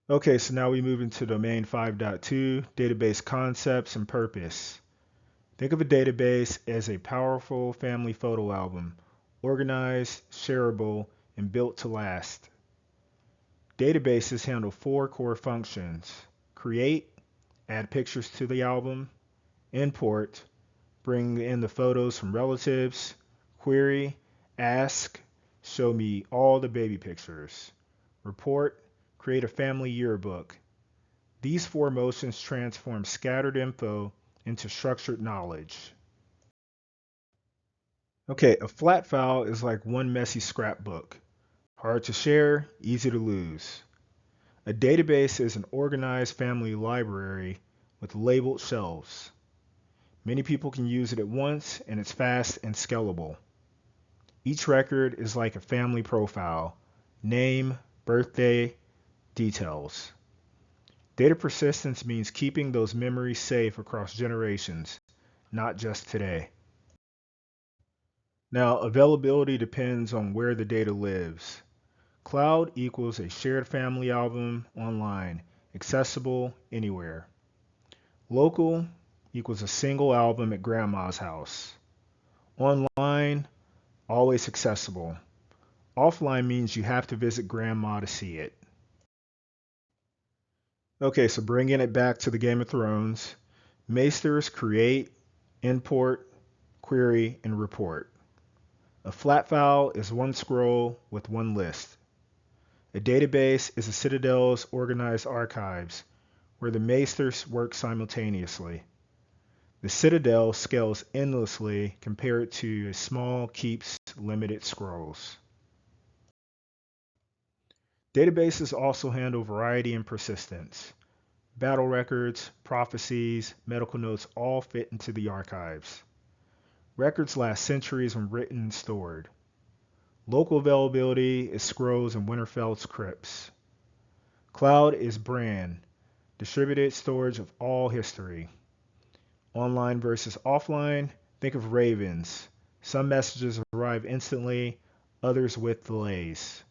Okay, so now we move into domain 5.2, database concepts and purpose. Think of a database as a powerful family photo album, organized, shareable, and built to last. Databases handle four core functions: create, add pictures to the album; import, bring in the photos from relatives; query, ask, show me all the baby pictures; report, create a family yearbook. These four motions transform scattered info into structured knowledge. Okay, a flat file is like one messy scrapbook. Hard to share, easy to lose. A database is an organized family library with labeled shelves. Many people can use it at once, and it's fast and scalable. Each record is like a family profile: name, birthday, details. Data persistence means keeping those memories safe across generations, not just today. Now, availability depends on where the data lives. Cloud equals a shared family album online, accessible anywhere. Local equals a single album at grandma's house. Online, always accessible. Offline means you have to visit grandma to see it. Okay, so bringing it back to the Game of Thrones, Maesters create, import, query, and report. A flat file is one scroll with one list. A database is a Citadel's organized archives, where the Maesters work simultaneously. The Citadel scales endlessly compared to a small keeps limited scrolls. Databases also handle variety and persistence. Battle records, prophecies, medical notes all fit into the archives. Records last centuries when written and stored. Local availability is scrolls in Winterfeld's crypts. Cloud is brand, distributed storage of all history. Online versus offline, think of ravens. Some messages arrive instantly, others with delays.